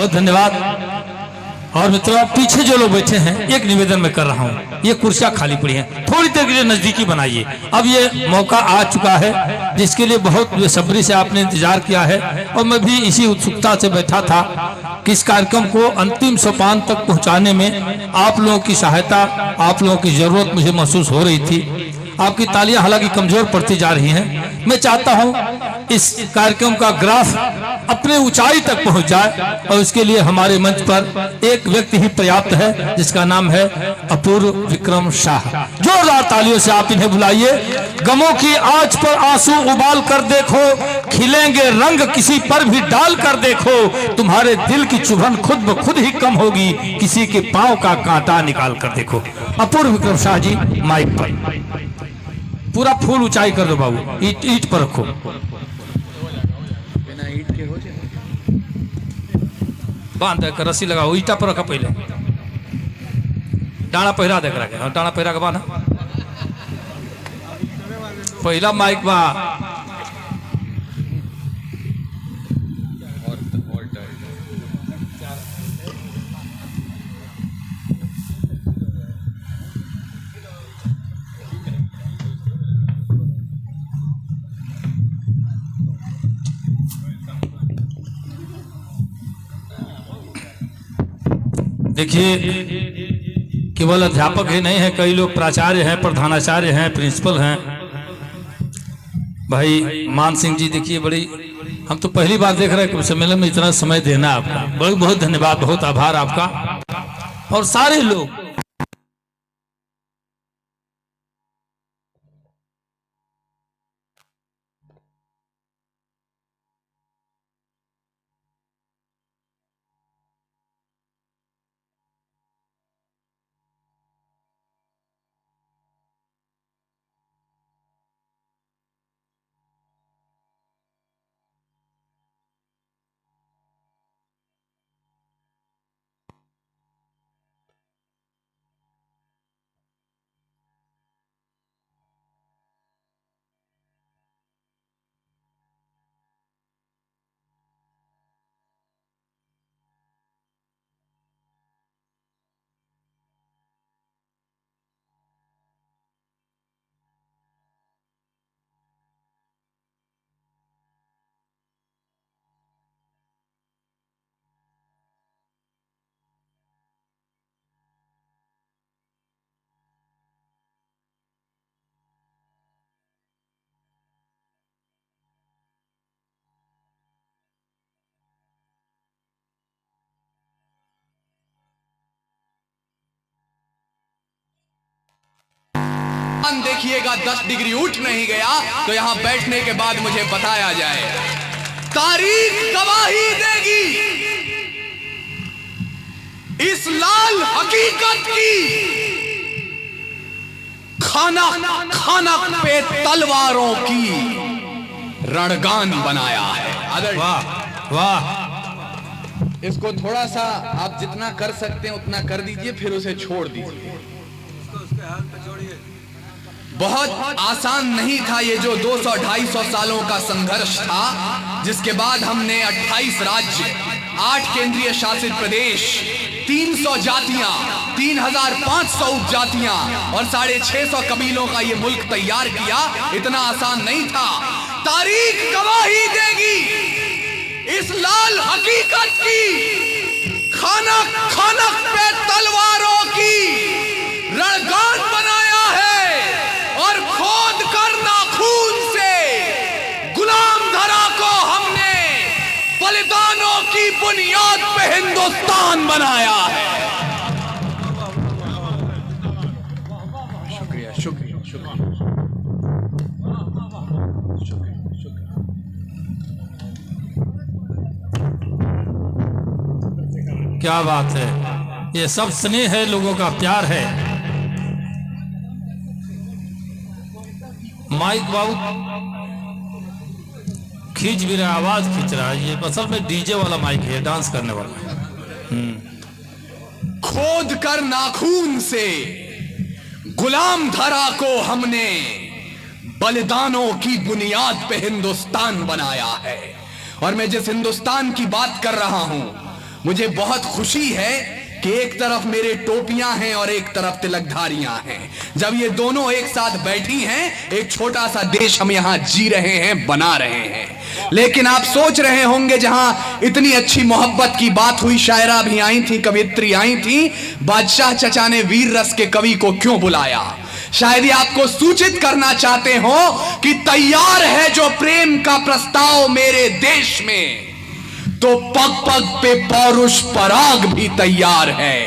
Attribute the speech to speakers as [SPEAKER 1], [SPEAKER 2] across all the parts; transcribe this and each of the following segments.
[SPEAKER 1] बहुत धन्यवाद। और मित्रों, आप पीछे जो लोग बैठे हैं, एक निवेदन मैं कर रहा हूँ, ये कुर्सियां खाली पड़ी हैं, थोड़ी देर के लिए नजदीकी बनाइए। अब ये मौका आ चुका है जिसके लिए बहुत बेसब्री से आपने इंतजार किया है, और मैं भी इसी उत्सुकता से बैठा था कि इस कार्यक्रम को अंतिम सोपान तक पहुंचाने में आप लोगों की सहायता, आप लोगों की जरूरत मुझे महसूस हो रही थी। आपकी तालियां हालांकि कमजोर पड़ती जा रही हैं। मैं चाहता हूं इस कार्यक्रम का ग्राफ अपने ऊंचाई तक पहुंच जाए, और इसके लिए हमारे मंच पर एक व्यक्ति ही पर्याप्त है, जिसका नाम है अपूर्व विक्रम शाह। जोरदार तालियों से आप इन्हें बुलाइए। गमों की आंच पर आंसू उबाल कर देखो, खिलेंगे रंग किसी पर भी डाल कर देखो, तुम्हारे दिल की चुभन खुद ब खुद ही कम होगी, किसी के पांव का कांटा निकाल कर देखो। अपूर्व विक्रम शाह जी, माइक पर पूरा फूल ऊंचाई कर दो बाबू, ईट पर रखो।
[SPEAKER 2] बिना ईट के हो जाए,
[SPEAKER 1] बांध कर रस्सी लगाओ, ईटा पर रखा, पहले डाना पहिरा देख रहा है, डाना पहिरा के बांधा पहला माइक बा। देखिए, केवल अध्यापक ही नहीं है, कई लोग प्राचार्य हैं, प्रधानाचार्य हैं, प्रिंसिपल हैं। भाई मान सिंह जी, देखिए बड़ी, हम तो पहली बार देख रहे हैं सम्मेलन में इतना समय देना आपका, बहुत बहुत धन्यवाद, बहुत आभार आपका। और सारे लोग
[SPEAKER 2] देखिएगा 10 डिग्री उठ नहीं गया तो यहां बैठने के बाद मुझे बताया जाए। तारीख गवाही देगी इस लाल हकीकत की, खाना खाना पे तलवारों की रणगान बनाया है।
[SPEAKER 1] वाह वाह,
[SPEAKER 2] इसको थोड़ा सा आप जितना कर सकते हैं उतना कर दीजिए, फिर उसे छोड़ दीजिए। बहुत आसान नहीं था ये जो 200-250 सालों का संघर्ष था, जिसके बाद हमने 28 राज्य, 8 केंद्रीय शासित प्रदेश, 300 जातियां, 3500 उपजातियां और 650 कबीलों का ये मुल्क तैयार किया। इतना आसान नहीं था। तारीख गवाही देगी इस लाल हकीकत की, खाना खाना पे तलवारों की रणगान बनाया है, और खोद कर नाखून से गुलाम धरा को हमने बलिदानों की बुनियाद पे हिंदुस्तान बनाया है। शुक्रिया शुक्रिया शुक्रिया शुक्रिया।
[SPEAKER 1] क्या बात है, ये सब स्नेह है, लोगों का प्यार है। माइक बाबू खींच भी रहा, आवाज खींच रहा है। ये असल में डीजे वाला माइक है, डांस करने वाला।
[SPEAKER 2] खोद कर नाखून से गुलाम धरा को हमने बलिदानों की बुनियाद पे हिंदुस्तान बनाया है। और मैं जिस हिंदुस्तान की बात कर रहा हूं मुझे बहुत खुशी है कि एक तरफ मेरे टोपियां हैं और एक तरफ तिलकधारियां हैं। जब ये दोनों एक साथ बैठी हैं, एक छोटा सा देश हम यहां जी रहे हैं, बना रहे हैं। लेकिन आप सोच रहे होंगे, जहां इतनी अच्छी मोहब्बत की बात हुई, शायरा भी आई थी, कवियत्री आई थी, बादशाह चचा ने वीर रस के कवि को क्यों बुलाया? शायद ये आपको सूचित करना चाहते हो कि तैयार है जो प्रेम का प्रस्ताव मेरे देश में, तो पग पग पे पौरुष पराग भी तैयार है।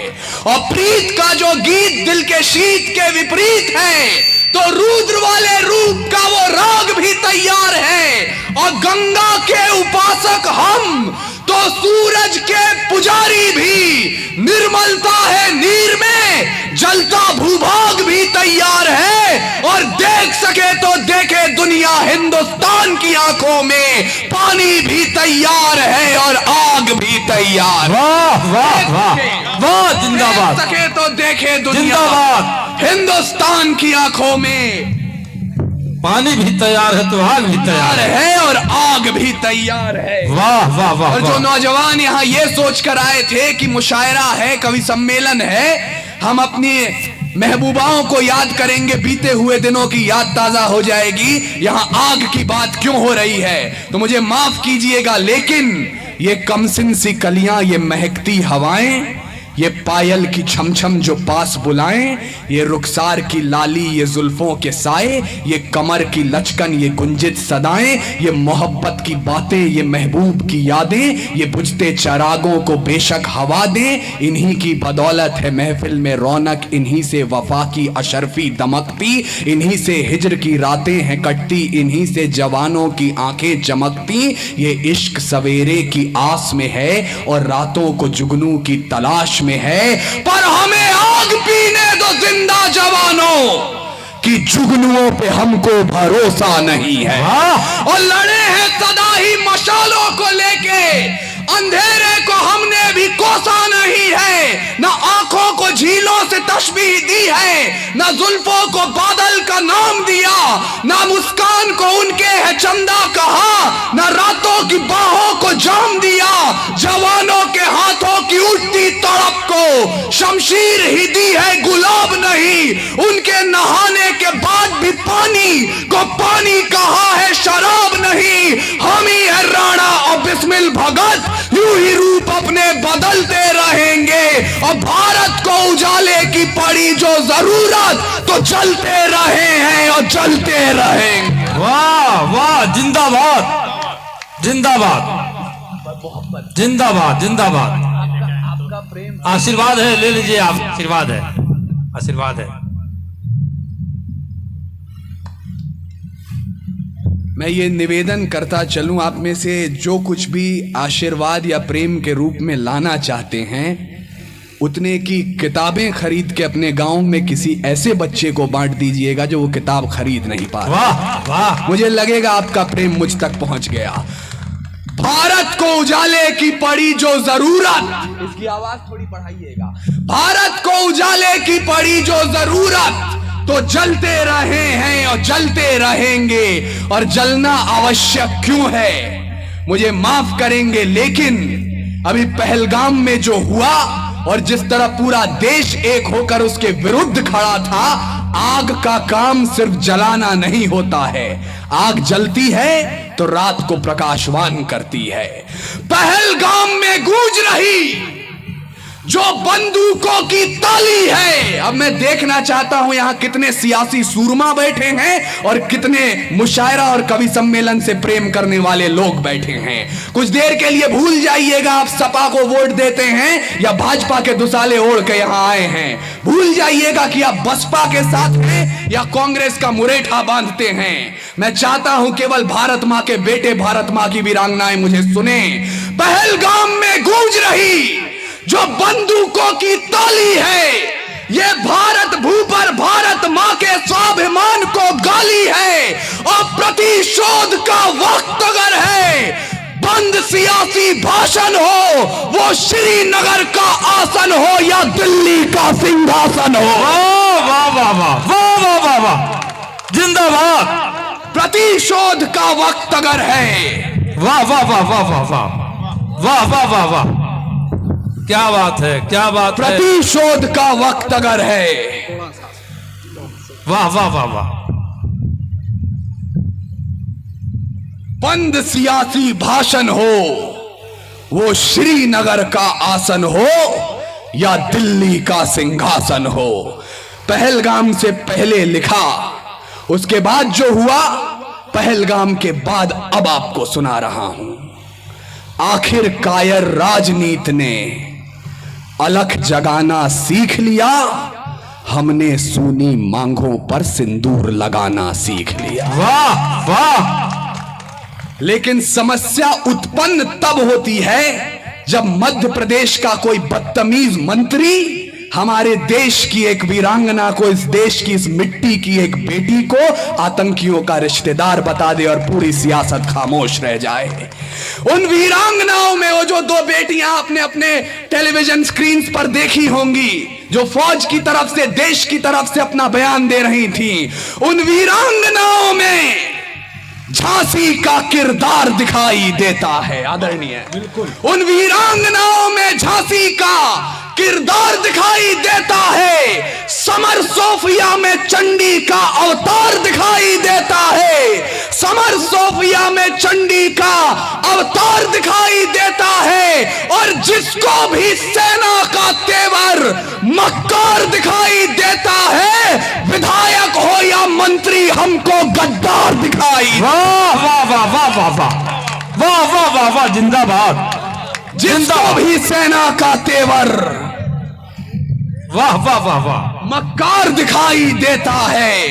[SPEAKER 2] और प्रीत का जो गीत दिल के शीत के विपरीत है, तो रुद्र वाले रूप का वो राग भी तैयार है। और गंगा के उपासक हम, तो सूरज के पुजारी भी। निर्मलता है नीर में, जलता भूभाग भी तैयार है। और देख सके तो देखे दुनिया, हिंदुस्तान की आंखों में पानी भी तैयार है और आग भी तैयार।
[SPEAKER 1] वाह वाह वाह वाह, जिंदाबाद।
[SPEAKER 2] देख सके तो देखे दुनिया,
[SPEAKER 1] जिंदाबाद।
[SPEAKER 2] हिंदुस्तान की आंखों में
[SPEAKER 1] पानी भी तैयार है तो आग भी तैयार
[SPEAKER 2] है और आग भी तैयार है।
[SPEAKER 1] वाह वाह वाह।
[SPEAKER 2] और जो नौजवान यहाँ ये सोचकर आए थे कि मुशायरा है, कवि सम्मेलन है, हम अपनी महबूबाओं को याद करेंगे, बीते हुए दिनों की याद ताजा हो जाएगी, यहाँ आग की बात क्यों हो रही है, तो मुझे माफ कीजिएगा, लेकिन ये कमसिन सी कलियां, ये महकती हवाएं, ये पायल की छमछम जो पास बुलाएं, ये रुखसार की लाली, ये जुल्फों के साए, ये कमर की लचकन, ये गुंजित सदाएं, ये मोहब्बत की बातें, ये महबूब की यादें, ये बुझते चरागों को बेशक हवा दें। इन्हीं की बदौलत है महफिल में रौनक, इन्हीं से वफा की अशरफी दमकती, इन्हीं से हिजर की रातें हैं कटती, इन्हीं से जवानों की आंखें चमकती। ये इश्क सवेरे की आस में है और रातों को जुगनू की तलाश में है, पर हमें आग पीने दो जिंदा जवानों कि जुगनुओं पे हमको भरोसा नहीं है। और लड़े हैं सदा ही मशालों को लेके, अंधेरे को हमने भी कोसा नहीं है। ना आंखों को झीलों से तशबीह दी है, ना जुल्फों को बादल का नाम दिया, ना मुस्कान को उनके है चंदा कहा, ना रातों की बाहों को जाम दिया। जवानों के हाथों की उठती तड़प को शमशीर ही दी है, गुलाब नहीं। उनके नहाने के बाद भी पानी को पानी कहा है, शराब नहीं। हम ही है राणा और बिस्मिल भगत, यूं ही रूप अपने बदलते रहेंगे। और भारत को उजाले की पड़ी जो जरूरत, तो जलते रहे हैं और जलते रहेंगे।
[SPEAKER 1] वाह वाह, जिंदाबाद जिंदाबाद जिंदाबाद जिंदाबाद।
[SPEAKER 2] आपका प्रेम
[SPEAKER 1] आशीर्वाद है, ले लीजिए आप, आशीर्वाद है, आशीर्वाद है।
[SPEAKER 2] मैं ये निवेदन करता चलूं, आप में से जो कुछ भी आशीर्वाद या प्रेम के रूप में लाना चाहते हैं, उतने की किताबें खरीद के अपने गांव में किसी ऐसे बच्चे को बांट दीजिएगा जो वो किताब खरीद नहीं पा रहा।
[SPEAKER 1] वाह वाह,
[SPEAKER 2] मुझे लगेगा आपका प्रेम मुझ तक पहुंच गया। भारत को उजाले की पड़ी जो जरूरत, इसकी आवाज थोड़ी बढ़ाइएगा। भारत को उजाले की पड़ी जो जरूरत, तो जलते रहे हैं और जलते रहेंगे। और जलना आवश्यक क्यों है, मुझे माफ करेंगे, लेकिन अभी पहलगाम में जो हुआ और जिस तरह पूरा देश एक होकर उसके विरुद्ध खड़ा था, आग का काम सिर्फ जलाना नहीं होता है, आग जलती है तो रात को प्रकाशवान करती है। पहलगाम में गूंज रही जो बंदूकों की ताली है। अब मैं देखना चाहता हूं यहां कितने सियासी सूरमा बैठे हैं और कितने मुशायरा और कवि सम्मेलन से प्रेम करने वाले लोग बैठे हैं। कुछ देर के लिए भूल जाइएगा आप सपा को वोट देते हैं या भाजपा के दुसाले ओढ़ के यहां आए हैं। भूल जाइएगा कि आप बसपा के साथ हैं या कांग्रेस का मुरेठा बांधते हैं। मैं चाहता हूं केवल भारत मां के बेटे, भारत मां की वीरांगनाएं मुझे सुने। पहलगाम में गूंज रही जो बंदूकों की ताली है, ये भारत भू पर भारत मां के स्वाभिमान को गाली है। और प्रतिशोध का वक्त अगर है, बंद सियासी भाषण हो, वो श्रीनगर का आसन हो या दिल्ली का सिंहासन हो।
[SPEAKER 1] वाह वाह वाह वाह वाह वाह वाह, जिंदाबाद।
[SPEAKER 2] प्रतिशोध का वक्त अगर है,
[SPEAKER 1] वाह वाह वाह वाह वाह वाह वाह वाह वाह वाह, क्या बात है, क्या बात है।
[SPEAKER 2] प्रतिशोध का वक्त अगर है।
[SPEAKER 1] वाह वाह वाह वाह।
[SPEAKER 2] बंद सियासी भाषण हो, वो श्रीनगर का आसन हो या दिल्ली का सिंहासन हो। पहलगाम से पहले लिखा, उसके बाद जो हुआ, पहलगाम के बाद अब आपको सुना रहा हूं। आखिर कायर राजनीति ने अलख जगाना सीख लिया, हमने सूनी मांगों पर सिंदूर लगाना सीख लिया।
[SPEAKER 1] वाह वाह।
[SPEAKER 2] लेकिन समस्या उत्पन्न तब होती है जब मध्य प्रदेश का कोई बदतमीज मंत्री हमारे देश की एक वीरांगना को, इस देश की, इस मिट्टी की एक बेटी को आतंकियों का रिश्तेदार बता दे और पूरी सियासत खामोश रह जाए। उन वीरांगनाओं में वो जो दो बेटियां आपने अपने टेलीविजन स्क्रीन पर देखी होंगी, जो फौज की तरफ से, देश की तरफ से अपना बयान दे रही थी, उन वीरांगनाओं में झांसी का किरदार दिखाई देता है। आदरणीय, बिल्कुल उन वीरांगनाओं में झांसी का किरदार दिखाई देता है। समर सोफिया में चंडी का अवतार दिखाई देता है। समर सोफिया में चंडी का अवतार दिखाई देता है। और जिसको भी सेना का तेवर मक्कार दिखाई देता है, विधायक हो या मंत्री, हमको गद्दार दिखाई।
[SPEAKER 1] वाह वाह वाह वाह वाह वाह वाह वाह वाह वाह। जिंदाबाद।
[SPEAKER 2] जिसको भी सेना का तेवर
[SPEAKER 1] वाह वाह वाह वाह
[SPEAKER 2] मक्कार दिखाई देता है,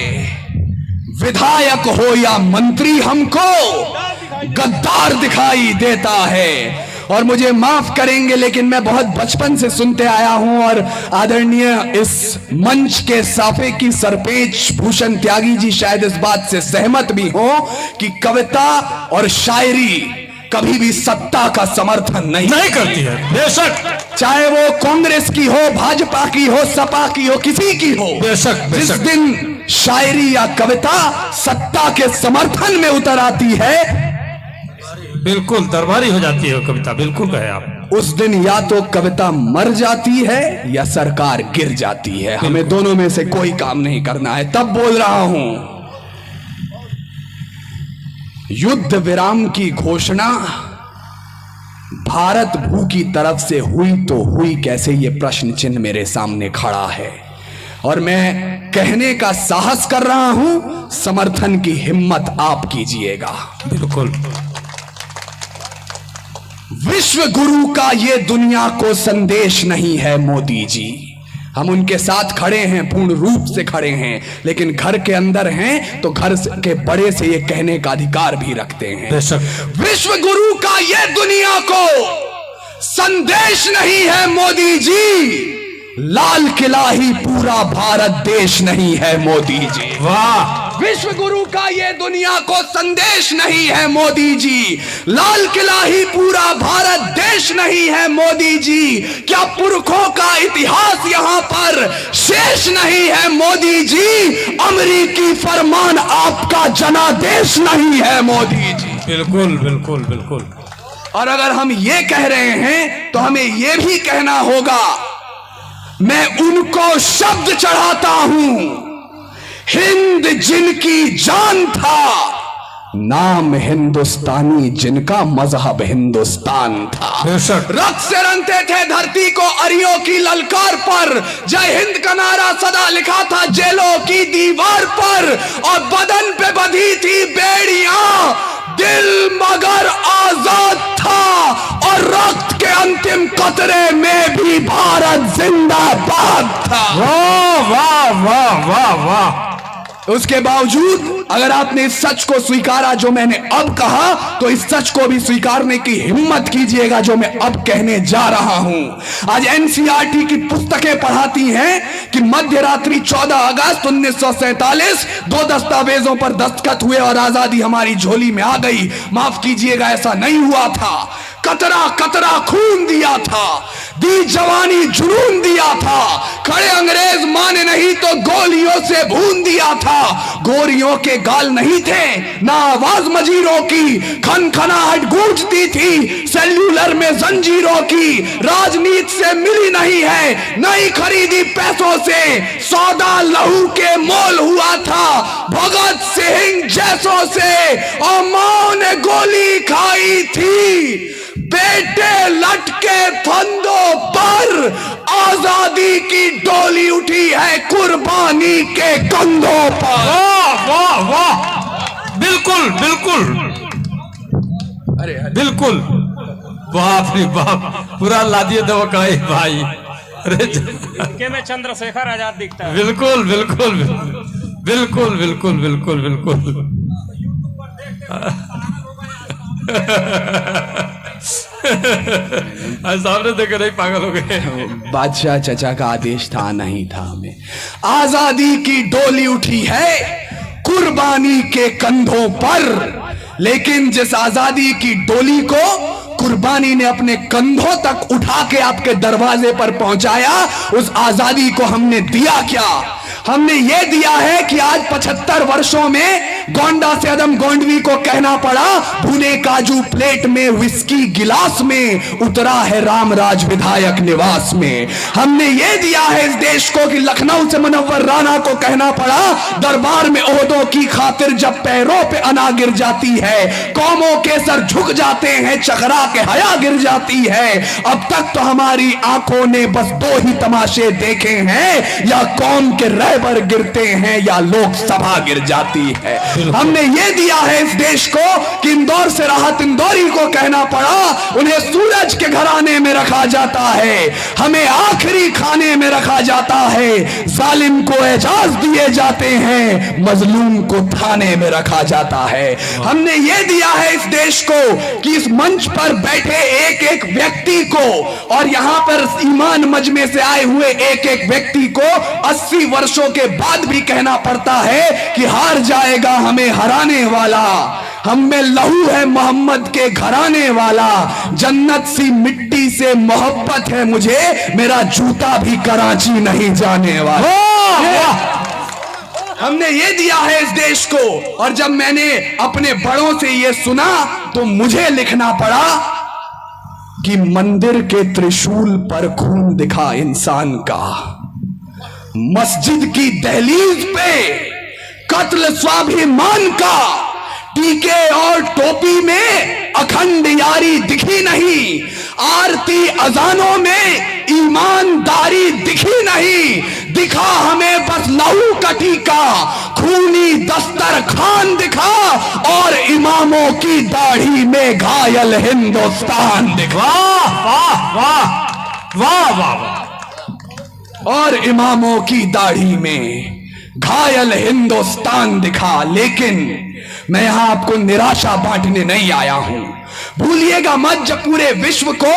[SPEAKER 2] विधायक हो या मंत्री, हमको गद्दार दिखाई देता है। और मुझे माफ करेंगे लेकिन मैं बहुत बचपन से सुनते आया हूं, और आदरणीय इस मंच के साफे की सरपेच भूषण त्यागी जी शायद इस बात से सहमत भी हो कि कविता और शायरी कभी भी सत्ता का समर्थन नहीं
[SPEAKER 1] करती है। बेशक,
[SPEAKER 2] चाहे वो कांग्रेस की हो, भाजपा की हो, सपा की हो, किसी की हो।
[SPEAKER 1] बेशक, बेशक।
[SPEAKER 2] जिस दिन शायरी या कविता सत्ता के समर्थन में उतर आती है,
[SPEAKER 1] बिल्कुल दरबारी हो जाती है कविता। बिल्कुल कहे आप।
[SPEAKER 2] उस दिन या तो कविता मर जाती है या सरकार गिर जाती है। हमें दोनों में से कोई काम नहीं करना है। तब बोल रहा हूं, युद्ध विराम की घोषणा भारत भू की तरफ से हुई तो हुई कैसे, यह प्रश्न चिन्ह मेरे सामने खड़ा है। और मैं कहने का साहस कर रहा हूं, समर्थन की हिम्मत आप कीजिएगा।
[SPEAKER 1] बिल्कुल।
[SPEAKER 2] विश्व गुरु का ये दुनिया को संदेश नहीं है मोदी जी। हम उनके साथ खड़े हैं, पूर्ण रूप से खड़े हैं, लेकिन घर के अंदर हैं तो घर के बड़े से ये कहने का अधिकार भी रखते हैं। विश्व गुरु का ये दुनिया को संदेश नहीं है मोदी जी। लाल किला ही पूरा भारत देश नहीं है मोदी जी।
[SPEAKER 1] वाह।
[SPEAKER 2] विश्व गुरु का ये दुनिया को संदेश नहीं है मोदी जी। लाल किला ही पूरा भारत देश नहीं है मोदी जी। क्या पुरखों का इतिहास यहाँ पर शेष नहीं है मोदी जी। अमेरिकी फरमान आपका जनादेश नहीं है मोदी जी।
[SPEAKER 1] बिल्कुल बिल्कुल बिल्कुल।
[SPEAKER 2] और अगर हम ये कह रहे हैं तो हमें ये भी कहना होगा, मैं उनको शब्द चढ़ाता हूं, हिंद जिनकी जान था, नाम हिंदुस्तानी जिनका मजहब हिंदुस्तान था। रक्त से रंगते थे धरती को अरियों की ललकार पर, जय हिंद का नारा सदा लिखा था जेलों की दीवार पर, और बदन पे बंधी थी बेड़ियां, दिल मगर आजाद था, और रक्त के अंतिम कतरे में भी भारत जिंदाबाद था।
[SPEAKER 1] वाह वाह वाह वाह वाह।
[SPEAKER 2] उसके बावजूद अगर आपने इस सच को स्वीकारा जो मैंने अब कहा, तो इस सच को भी स्वीकारने की हिम्मत कीजिएगा जो मैं अब कहने जा रहा हूं। आज एनसीईआरटी की पुस्तकें पढ़ाती हैं कि मध्य रात्रि 14 अगस्त 1947 दो दस्तावेजों पर दस्तखत हुए और आजादी हमारी झोली में आ गई। माफ कीजिएगा, ऐसा नहीं हुआ था। कतरा कतरा खून दिया था, दी जवानी जुनून दिया था, खड़े अंग्रेज माने नहीं तो गोलियों से भून दिया था। गोरियों के गाल नहीं थे ना आवाज मजीरों की, खनखनाहट गूंजती थी सेल्यूलर में जंजीरों की। राजनीति से मिली नहीं है, नहीं खरीदी पैसों से, सौदा लहू के मोल हुआ था भगत सिंह जैसों से। और मां ने गोली खाई थी, बेटे लटके फंदों पर, आजादी की डोली उठी है कुर्बानी के कंधों पर।
[SPEAKER 1] वाह वाह वाह, बिल्कुल बिल्कुल,
[SPEAKER 2] अरे
[SPEAKER 1] बिल्कुल, बाप रे बाप, पूरा ला दिए दवा कड़ाई भाई। अरे
[SPEAKER 3] के में चंद्रशेखर आजाद दिखता है।
[SPEAKER 1] बिल्कुल बिल्कुल बिल्कुल बिल्कुल बिल्कुल बिल्कुल। सामने देख नहीं पागल हो गए।
[SPEAKER 2] बादशाह चचा का आदेश था नहीं था हमें। आजादी की डोली उठी है कुर्बानी के कंधों पर, लेकिन जिस आजादी की डोली को कुर्बानी ने अपने कंधों तक उठा के आपके दरवाजे पर पहुंचाया, उस आजादी को हमने दिया क्या? हमने ये दिया है कि आज 75 वर्षों में गोंडा से अदम गोंडवी को कहना पड़ा, भुने काजू प्लेट में विस्की गिलास में उतरा है रामराज विधायक निवास में। हमने ये दिया है इस देश को कि लखनऊ से मुनव्वर राणा को कहना पड़ा, दरबार में ओहदों की खातिर जब पैरों पे अना गिर जाती है, कौमों के सर झुक जाते हैं, चकरा के हया गिर जाती है। अब तक तो हमारी आंखों ने बस दो ही तमाशे देखे हैं, या कौम के रहबर गिरते हैं या लोकसभा गिर जाती है। हमने ये दिया है इस देश को कि इंदौर से राहत इंदौरी को कहना पड़ा, उन्हें सूरज के घराने में रखा जाता है, हमें आखिरी खाने में रखा जाता है, जालिम को एजाज दिए जाते हैं, मजलूम को थाने में रखा जाता है। हमने ये दिया है इस देश को कि इस मंच पर बैठे एक एक व्यक्ति को, और यहां पर ईमान मजमे से आए हुए एक एक व्यक्ति को 80 वर्षों के बाद भी कहना पड़ता है कि हार जाएगा हमें हराने वाला, हम में लहू है मोहम्मद के घराने वाला, जन्नत सी मिट्टी से मोहब्बत है मुझे, मेरा जूता भी कराची नहीं जाने वाला। हमने ये दिया है इस देश को, और जब मैंने अपने बड़ों से ये सुना तो मुझे लिखना पड़ा कि मंदिर के त्रिशूल पर खून दिखा इंसान का, मस्जिद की दहलीज पे कत्ल स्वाभिमान का, टीके और टोपी में अखंड यारी दिखी नहीं, आरती अजानों में ईमानदारी दिखी नहीं, दिखा हमें बस लहू का टीका, खूनी दस्तरखान दिखा, और इमामों की दाढ़ी में घायल हिंदुस्तान दिखा।
[SPEAKER 1] वाह वाह वाह वाह वाह,
[SPEAKER 2] और इमामों की दाढ़ी में घायल हिंदुस्तान दिखा। लेकिन मैं यहां आपको निराशा बांटने नहीं आया हूं। भूलिएगा मत, जब पूरे विश्व को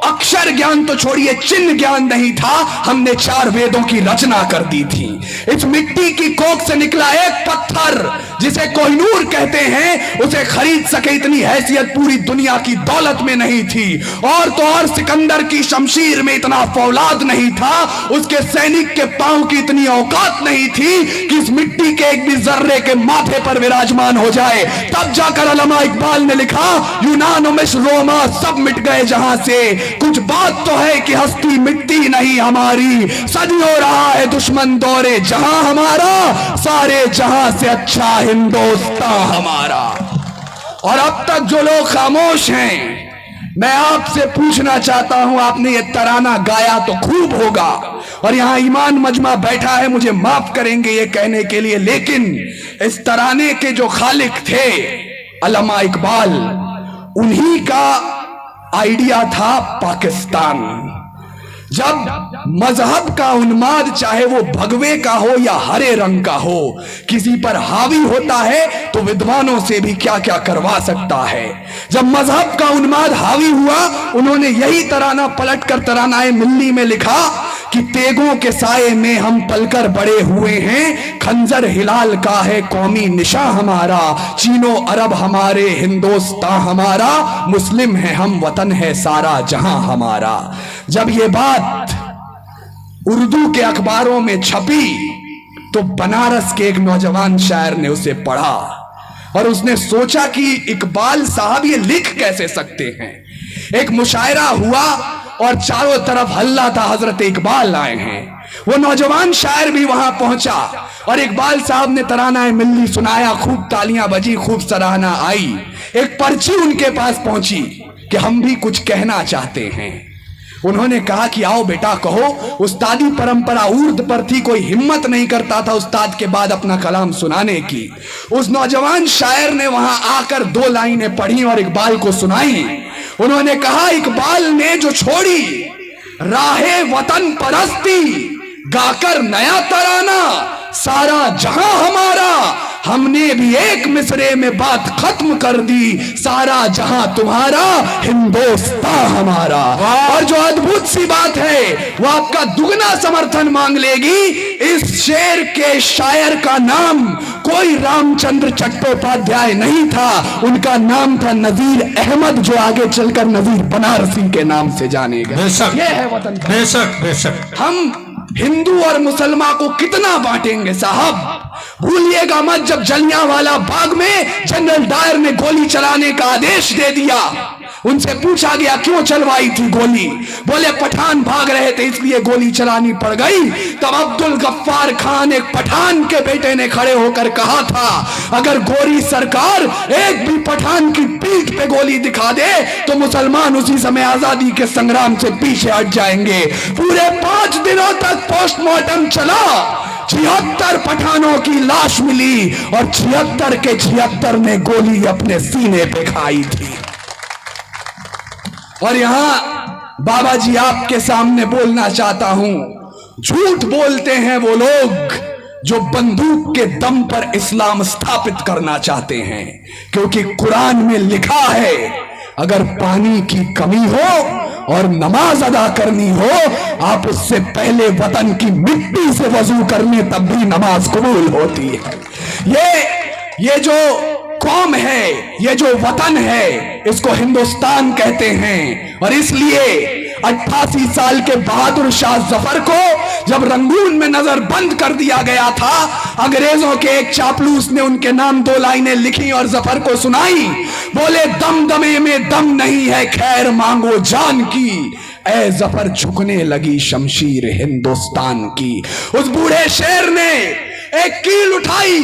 [SPEAKER 2] अक्षर ज्ञान तो छोड़िए चिन्ह ज्ञान नहीं था, हमने 4 वेदों की रचना कर दी थी। इस मिट्टी की कोख से निकला एक पत्थर जिसे कोहिनूर कहते हैं, उसे खरीद सके इतनी हैसियत पूरी दुनिया की दौलत में नहीं थी। और तो और सिकंदर की शमशीर में इतना फौलाद नहीं था, उसके सैनिक के पांव की इतनी औकात नहीं थी कि इस मिट्टी के एक भी जर्रे के माथे पर विराजमान हो जाए। तब जाकर अल्लामा इकबाल ने लिखा, यूनान मिस्र रोमा सब मिट गए जहां से, कुछ बात तो है कि हस्ती मिटती नहीं हमारी, सदियों रहा है दुश्मन दौरे जहां हमारा, सारे जहां से अच्छा हिंदुस्तान हमारा। और अब तक जो लोग खामोश हैं, मैं आपसे पूछना चाहता हूं, आपने ये तराना गाया तो खूब होगा, और यहां ईमान मजमा बैठा है, मुझे माफ करेंगे ये कहने के लिए, लेकिन इस तराने के जो खालिक थे अल्लामा इकबाल, उन्हीं का आइडिया था पाकिस्तान। जब मजहब का उन्माद, चाहे वो भगवे का हो या हरे रंग का हो, किसी पर हावी होता है तो विद्वानों से भी क्या क्या करवा सकता है। जब मजहब का उन्माद हावी हुआ, उन्होंने यही तराना पलटकर तरानाए मिल्ली में लिखा कि तेगों के साए में हम पलकर बड़े हुए हैं, खंजर हिलाल का है कौमी निशा हमारा, चीनो अरब हमारे हिंदुस्तान हमारा, मुस्लिम है हम वतन है सारा जहां हमारा। जब ये बात उर्दू के अखबारों में छपी तो बनारस के एक नौजवान शायर ने उसे पढ़ा और उसने सोचा कि इकबाल साहब ये लिख कैसे सकते हैं। एक मुशायरा हुआ और चारों तरफ हल्ला था, हजरत इकबाल आए हैं। वो नौजवान शायर भी वहां पहुंचा और इकबाल साहब ने तराना मिल्ली सुनाया, खूब तालियां बजी, खूब सराहना आई। एक पर्ची उनके पास पहुंची कि हम भी कुछ कहना चाहते हैं। उन्होंने कहा कि आओ बेटा कहो। उस्तादी परंपरा उर्द पर थी, कोई हिम्मत नहीं करता था उस्ताद के बाद अपना कलाम सुनाने की। उस नौजवान शायर ने वहां आकर 2 लाइनें पढ़ी और इकबाल को सुनाई। उन्होंने कहा, इकबाल ने जो छोड़ी राहे वतन परस्ती, गाकर नया तराना सारा जहां हमारा, हमने भी एक मिसरे में बात खत्म कर दी, सारा जहां तुम्हारा हिंदुस्तान हमारा। और जो अद्भुत सी बात है वो आपका दुगना समर्थन मांग लेगी। इस शेर के शायर का नाम कोई रामचंद्र चट्टोपाध्याय नहीं था, उनका नाम था नजीर अहमद, जो आगे चलकर नजीर बनारसी के नाम से जाने गए। ये है वतन।
[SPEAKER 1] बेशक बेशक।
[SPEAKER 2] हम हिंदू और मुसलमान को कितना बांटेंगे साहब, भूलिएगा मत। जब जलियांवाला बाग में जनरल डायर ने गोली चलाने का आदेश दे दिया, उनसे पूछा गया क्यों चलवाई थी गोली, बोले पठान भाग रहे थे इसलिए गोली चलानी पड़ गई। तब अब्दुल गफ्फार खान, एक पठान के बेटे ने खड़े होकर कहा था, अगर गोरी सरकार एक भी पठान की पीठ पे गोली दिखा दे तो मुसलमान उसी समय आजादी के संग्राम से पीछे हट जाएंगे। पूरे 5 दिनों तक पोस्टमार्टम चला, 76 पठानों की लाश मिली और 76 के 76 ने गोली अपने सीने पे खाई थी। और यहां बाबा जी आपके सामने बोलना चाहता हूं, झूठ बोलते हैं वो लोग जो बंदूक के दम पर इस्लाम स्थापित करना चाहते हैं, क्योंकि कुरान में लिखा है अगर पानी की कमी हो और नमाज अदा करनी हो, आप उससे पहले वतन की मिट्टी से वजू करने तब भी नमाज कबूल होती है। ये जो कौम है, ये जो वतन है, इसको हिंदुस्तान कहते हैं। और इसलिए 88 साल के बहादुर शाह जफर को जब रंगून में नजर बंद कर दिया गया था, अंग्रेजों के एक चापलूस ने उनके नाम 2 लाइनें लिखी और जफर को सुनाई। बोले दमदमे में दम नहीं है, खैर मांगो जान की, ऐ जफर झुकने लगी शमशीर हिंदुस्तान की। उस बूढ़े शेर ने एक कील उठाई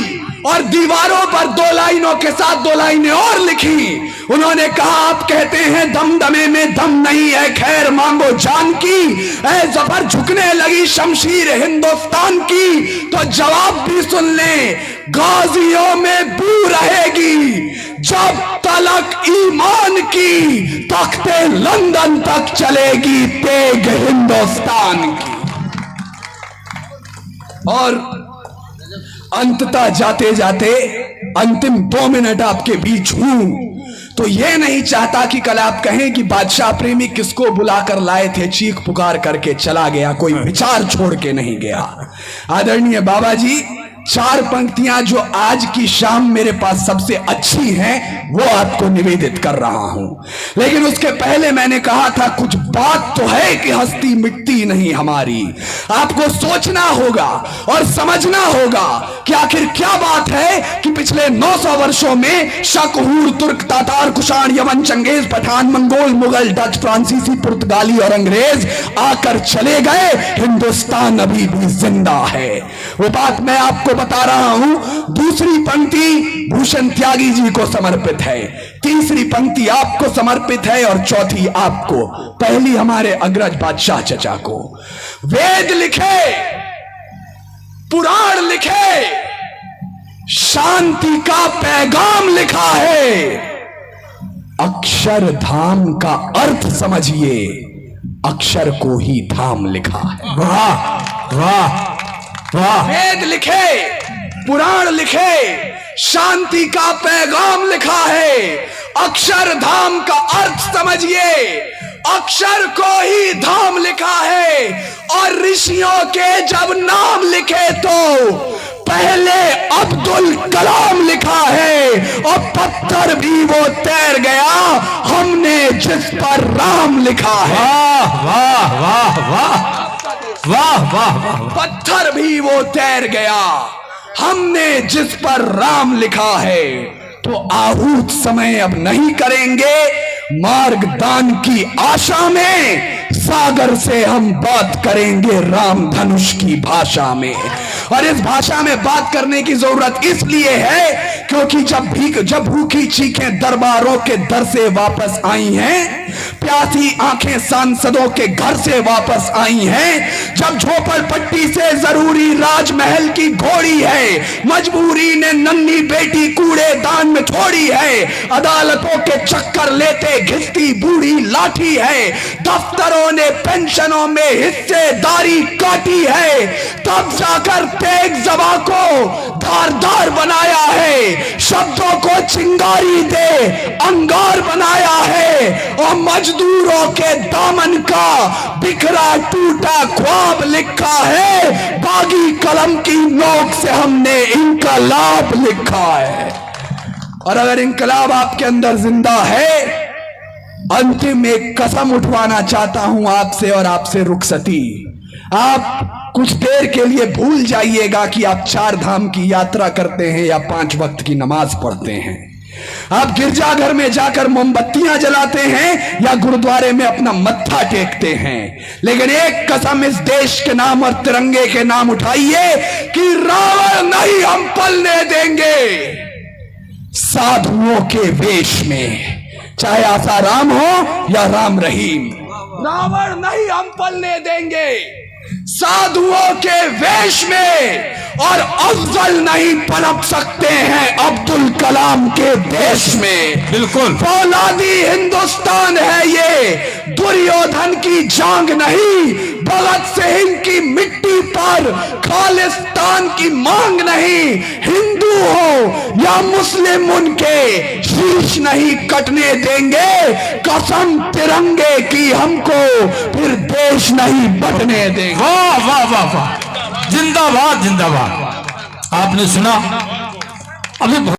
[SPEAKER 2] और दीवारों पर 2 लाइनों के साथ 2 लाइनें और लिखी। उन्होंने कहा, आप कहते हैं दमदमे में दम नहीं है, खैर मांगो जान की, ऐ जफर झुकने लगी शमशीर हिंदुस्तान की। तो जवाब भी सुन ले, गाजियों में बू रहेगी जब तलक ईमान की, तख्ते लंदन तक चलेगी तेग हिंदुस्तान की। और अंततः जाते जाते अंतिम 2 मिनट आपके बीच हूं तो यह नहीं चाहता कि कल आप कहें कि बादशाह प्रेमी किसको बुलाकर लाए थे, चीख पुकार करके चला गया, कोई विचार छोड़ के नहीं गया। आदरणीय बाबा जी, 4 पंक्तियां जो आज की शाम मेरे पास सबसे अच्छी हैं वो आपको निवेदित कर रहा हूं। लेकिन उसके पहले मैंने कहा था कुछ बात तो है कि हस्ती मिटती नहीं हमारी। आपको सोचना होगा और समझना होगा कि आखिर क्या बात है कि पिछले 900 वर्षों में शक, हूर, तुर्क, तातार, कुषाण, यमन, चंगेज, पठान, मंगोल, मुगल, डच, फ्रांसीसी, पुर्तगाली और अंग्रेज आकर चले गए, हिंदुस्तान अभी भी जिंदा है। वो बात मैं आपको बता रहा हूं। दूसरी पंक्ति भूषण त्यागी जी को समर्पित है, तीसरी पंक्ति आपको समर्पित है और चौथी आपको, पहली हमारे अग्रज बादशाह चचा को। वेद लिखे, पुराण लिखे, शांति का पैगाम लिखा है, अक्षरधाम का अर्थ समझिए, अक्षर को ही धाम लिखा है।
[SPEAKER 1] वाह वाह वाह।
[SPEAKER 2] वेद लिखे, पुराण लिखे, शांति का पैगाम लिखा है, अक्षरधाम का अर्थ समझिए, अक्षर को ही धाम लिखा है। और ऋषियों के जब नाम लिखे तो
[SPEAKER 4] पहले अब्दुल कलाम लिखा है और पत्थर भी वो तैर गया, हमने जिस पर राम लिखा है।
[SPEAKER 1] वाह वाह वाह वाह वाह वाह।
[SPEAKER 4] पत्थर भी वो तैर गया, हमने जिस पर राम लिखा है। तो आहूत समय अब नहीं करेंगे, मार्गदान की आशा में सागर से हम बात करेंगे राम धनुष की भाषा में। और इस भाषा में बात करने की जरूरत इसलिए है क्योंकि जब भूखी चीखें दरबारों के दर से वापस आई हैं, प्यासी आंखें सांसदों के घर से वापस आई हैं, जब झोपड़पट्टी से जरूरी राजमहल की घोड़ी है, मजबूरी ने नन्ही बेटी कूड़ेदान में छोड़ी है, अदालतों के चक्कर लेते घिसती बूढ़ी लाठी है, दफ्तरों ने पेंशनों में हिस्सेदारी काटी है, तब जाकर तेग जबा को धारदार बनाया है, शब्दों को चिंगारी दे अंगार बनाया है, और मजदूरों के दामन का बिखरा टूटा ख्वाब लिखा है, बागी कलम की नोक से हमने इनकलाब लिखा है। और अगर इनकलाब आपके अंदर जिंदा है, अंतिम एक कसम उठवाना चाहता हूं आपसे और आपसे रुखसती। आप कुछ देर के लिए भूल जाइएगा कि आप 4 धाम की यात्रा करते हैं या 5 वक्त की नमाज पढ़ते हैं, आप गिरजाघर में जाकर मोमबत्तियां जलाते हैं या गुरुद्वारे में अपना मत्था टेकते हैं, लेकिन एक कसम इस देश के नाम और तिरंगे के नाम उठाइए कि रावण नहीं हम पलने देंगे साधुओं के वेश में, चाहे आसाराम हो या राम रहीम। रावण नहीं हम पलने देंगे साधुओं के वेश में, और अफजल नहीं पनप सकते हैं अब्दुल कलाम के देश में।
[SPEAKER 1] बिल्कुल
[SPEAKER 4] फौलादी हिंदुस्तान है ये, दुर्योधन की जांग नहीं, भगत सिंह की मिट्टी पर खालिस्तान की मांग नहीं, हिंदू हो या मुस्लिम उनके शीश नहीं कटने देंगे, कसम तिरंगे की हमको फिर देश नहीं बटने देंगे।
[SPEAKER 1] वाह वाह वाह वाह, जिंदाबाद जिंदाबाद। आपने सुना अभी